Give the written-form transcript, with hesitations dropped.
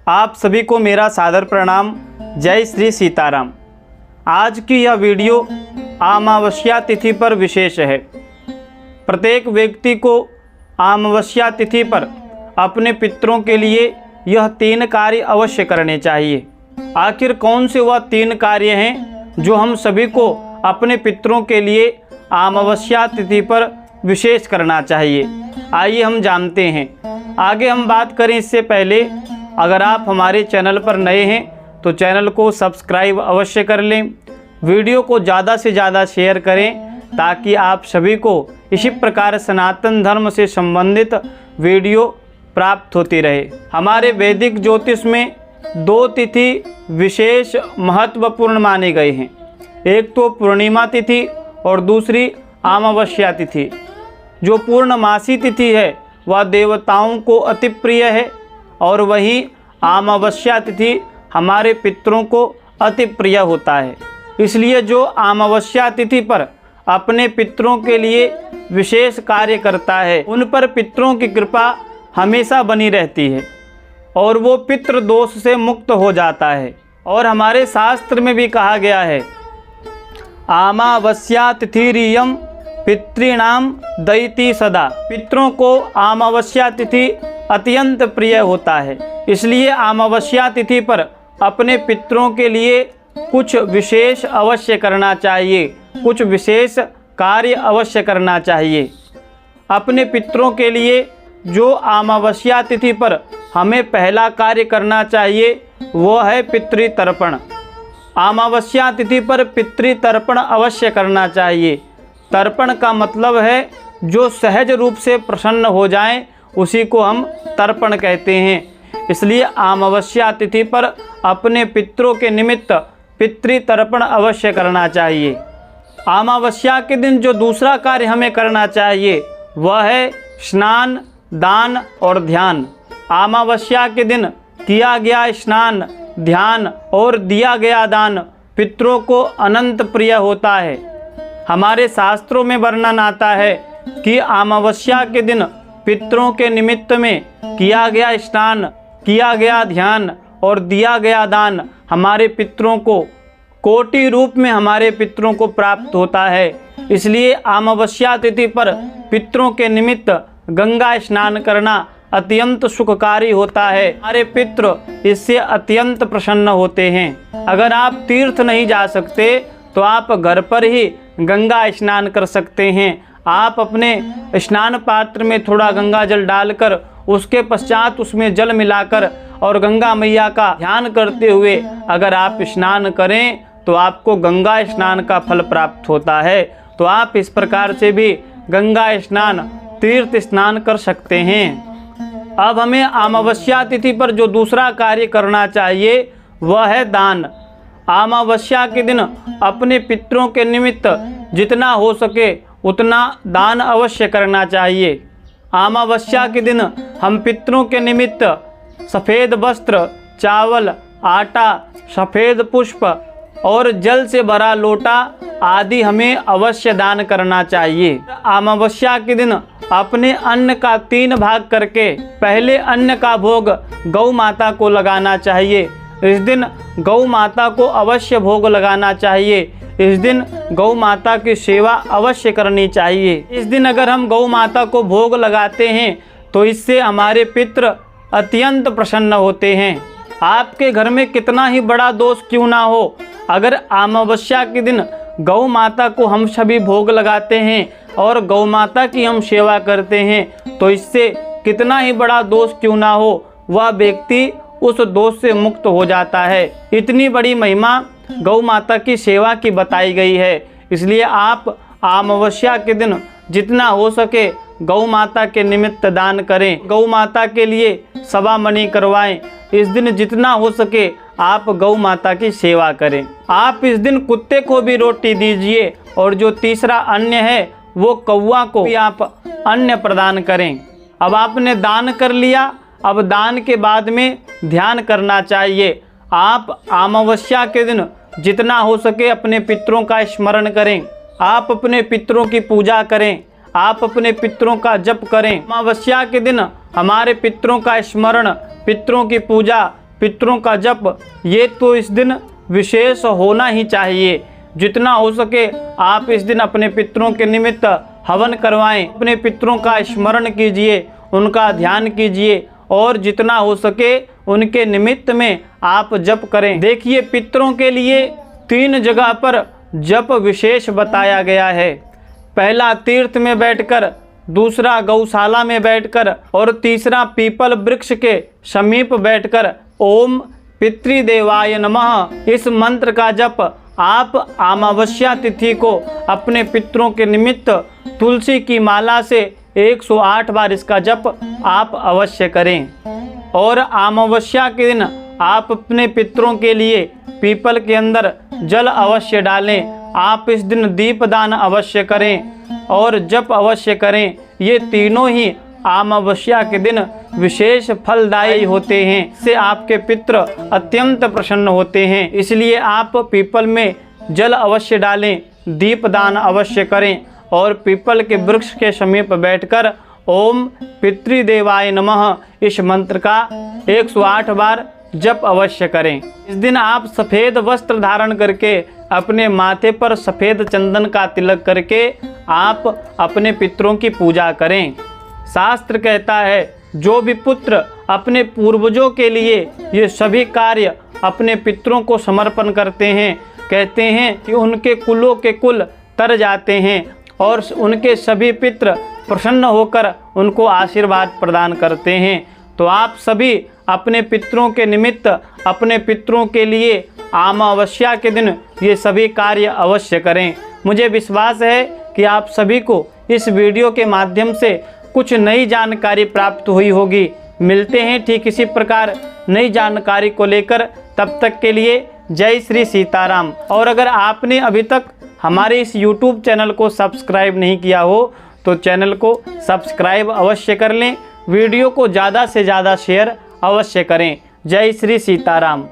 आप सभी को मेरा सादर प्रणाम। जय श्री सीताराम। आज की यह वीडियो अमावस्या तिथि पर विशेष है। प्रत्येक व्यक्ति को अमावस्या तिथि पर अपने पितरों के लिए यह 3 कार्य अवश्य करने चाहिए। आखिर कौन से वह 3 कार्य हैं जो हम सभी को अपने पितरों के लिए अमावस्या तिथि पर विशेष करना चाहिए? आइए हम जानते हैं। आगे हम बात करें इससे पहले अगर आप हमारे चैनल पर नए हैं तो चैनल को सब्सक्राइब अवश्य कर लें। वीडियो को ज़्यादा से ज़्यादा शेयर करें ताकि आप सभी को इसी प्रकार सनातन धर्म से संबंधित वीडियो प्राप्त होती रहे। हमारे वैदिक ज्योतिष में 2 तिथि विशेष महत्वपूर्ण माने गए हैं। एक तो पूर्णिमा तिथि और दूसरी अमावस्या तिथि। जो पूर्णमासी तिथि है वह देवताओं को अति प्रिय है और वही अमावस्या तिथि हमारे पितरों को अति प्रिय होता है। इसलिए जो अमावस्या तिथि पर अपने पितरों के लिए विशेष कार्य करता है उन पर पितरों की कृपा हमेशा बनी रहती है और वो पितृ दोष से मुक्त हो जाता है। और हमारे शास्त्र में भी कहा गया है अमावस्या तिथिरियम पितॄणाम दयति सदा। पितरों को अमावस्या तिथि अत्यंत प्रिय होता है। इसलिए अमावस्या तिथि पर अपने पितरों के लिए कुछ विशेष अवश्य करना चाहिए, कुछ विशेष कार्य अवश्य करना चाहिए। अपने पितरों के लिए जो अमावस्या तिथि पर हमें पहला कार्य करना चाहिए वो है पितृतर्पण। अमावस्या तिथि पर पितृतर्पण अवश्य करना चाहिए। तर्पण का मतलब है जो सहज रूप से प्रसन्न हो जाएं उसी को हम तर्पण कहते हैं। इसलिए अमावस्या तिथि पर अपने पितरों के निमित्त पितृतर्पण अवश्य करना चाहिए। अमावस्या के दिन जो दूसरा कार्य हमें करना चाहिए वह है स्नान, दान और ध्यान। अमावस्या के दिन किया गया स्नान, ध्यान और दिया गया दान पितरों को अनंत प्रिय होता है। हमारे शास्त्रों में वर्णन आता है कि अमावस्या के दिन पितरों के निमित्त में किया गया स्नान, किया गया ध्यान और दिया गया दान हमारे पितरों को कोटि रूप में हमारे पितरों को प्राप्त होता है। इसलिए अमावस्या तिथि पर पितरों के निमित्त गंगा स्नान करना अत्यंत सुखकारी होता है। हमारे पितृ इससे अत्यंत प्रसन्न होते हैं। अगर आप तीर्थ नहीं जा सकते तो आप घर पर ही गंगा स्नान कर सकते हैं। आप अपने स्नान पात्र में थोड़ा गंगा जल डालकर उसके पश्चात उसमें जल मिलाकर और गंगा मैया का ध्यान करते हुए अगर आप स्नान करें तो आपको गंगा स्नान का फल प्राप्त होता है। तो आप इस प्रकार से भी गंगा स्नान, तीर्थ स्नान कर सकते हैं। अब हमें अमावस्या तिथि पर जो दूसरा कार्य करना चाहिए वह है दान। अमावस्या के दिन अपने पितरों के निमित्त जितना हो सके उतना दान अवश्य करना चाहिए। अमावस्या के दिन हम पितरों के निमित्त सफ़ेद वस्त्र, चावल, आटा, सफ़ेद पुष्प और जल से भरा लोटा आदि हमें अवश्य दान करना चाहिए। अमावस्या के दिन अपने अन्न का 3 भाग करके पहले अन्न का भोग गौ माता को लगाना चाहिए। इस दिन गौ माता को अवश्य भोग लगाना चाहिए। इस दिन गौ माता की सेवा अवश्य करनी चाहिए। इस दिन अगर हम गौ माता को भोग लगाते हैं तो इससे हमारे पितृ अत्यंत प्रसन्न होते हैं। आपके घर में कितना ही बड़ा दोष क्यों ना हो, अगर अमावस्या के दिन गौ माता को हम सभी भोग लगाते हैं और गौ माता की हम सेवा करते हैं तो इससे कितना ही बड़ा दोष क्यों ना हो वह व्यक्ति उस दोष से मुक्त हो जाता है। इतनी बड़ी महिमा गौ माता की सेवा की बताई गई है। इसलिए आप अमावस्या के दिन जितना हो सके गौ माता के निमित्त दान करें। गौ माता के लिए सवा मणि करवाएं। इस दिन जितना हो सके आप गौ माता की सेवा करें। आप इस दिन कुत्ते को भी रोटी दीजिए और जो तीसरा अन्न है वो कौवा को भी आप अन्न प्रदान करें। अब आपने दान कर लिया, अब दान के बाद में ध्यान करना चाहिए। आप अमावस्या के दिन जितना हो सके अपने पितरों का स्मरण करें। आप अपने पितरों की पूजा करें। आप अपने पितरों का जप करें। अमावस्या के दिन हमारे पितरों का स्मरण, पितरों की पूजा पितरों का जप ये तो इस दिन विशेष होना ही चाहिए। जितना हो सके आप इस दिन अपने पितरों के निमित्त हवन करवाएं, अपने पितरों का स्मरण कीजिए, उनका ध्यान कीजिए और जितना हो सके उनके निमित्त में आप जप करें। देखिए, पितरों के लिए 3 जगह पर जप विशेष बताया गया है। पहला तीर्थ में बैठकर, दूसरा गौशाला में बैठकर और तीसरा पीपल वृक्ष के समीप बैठकर ओम पितृदेवाय नमः इस मंत्र का जप आप अमावस्या तिथि को अपने पितरों के निमित्त तुलसी की माला से 108 बार इसका जप आप अवश्य करें। और अमावस्या के दिन आप अपने पितरों के लिए पीपल के अंदर जल अवश्य डालें। आप इस दिन दीपदान अवश्य करें और जप अवश्य करें। ये तीनों ही अमावस्या के दिन विशेष फलदायी होते हैं, से आपके पितृ अत्यंत प्रसन्न होते हैं। इसलिए आप पीपल में जल अवश्य डालें, दीपदान अवश्य करें और पीपल के वृक्ष के समीप बैठकर ओम पितृदेवाय नमः इस मंत्र का 108 बार जप अवश्य करें। इस दिन आप सफ़ेद वस्त्र धारण करके अपने माथे पर सफ़ेद चंदन का तिलक करके आप अपने पितरों की पूजा करें। शास्त्र कहता है जो भी पुत्र अपने पूर्वजों के लिए ये सभी कार्य अपने पितरों को समर्पण करते हैं, कहते हैं कि उनके कुलों के कुल तर जाते हैं और उनके सभी पितृ प्रसन्न होकर उनको आशीर्वाद प्रदान करते हैं। तो आप सभी अपने पितरों के निमित्त अपने पितरों के लिए अमावस्या के दिन ये सभी कार्य अवश्य करें। मुझे विश्वास है कि आप सभी को इस वीडियो के माध्यम से कुछ नई जानकारी प्राप्त हुई होगी। मिलते हैं ठीक इसी प्रकार नई जानकारी को लेकर, तब तक के लिए जय श्री सीताराम। और अगर आपने अभी तक हमारे इस YouTube चैनल को सब्सक्राइब नहीं किया हो तो चैनल को सब्सक्राइब अवश्य कर लें, वीडियो को ज़्यादा से ज़्यादा शेयर अवश्य करें। जय श्री सीताराम।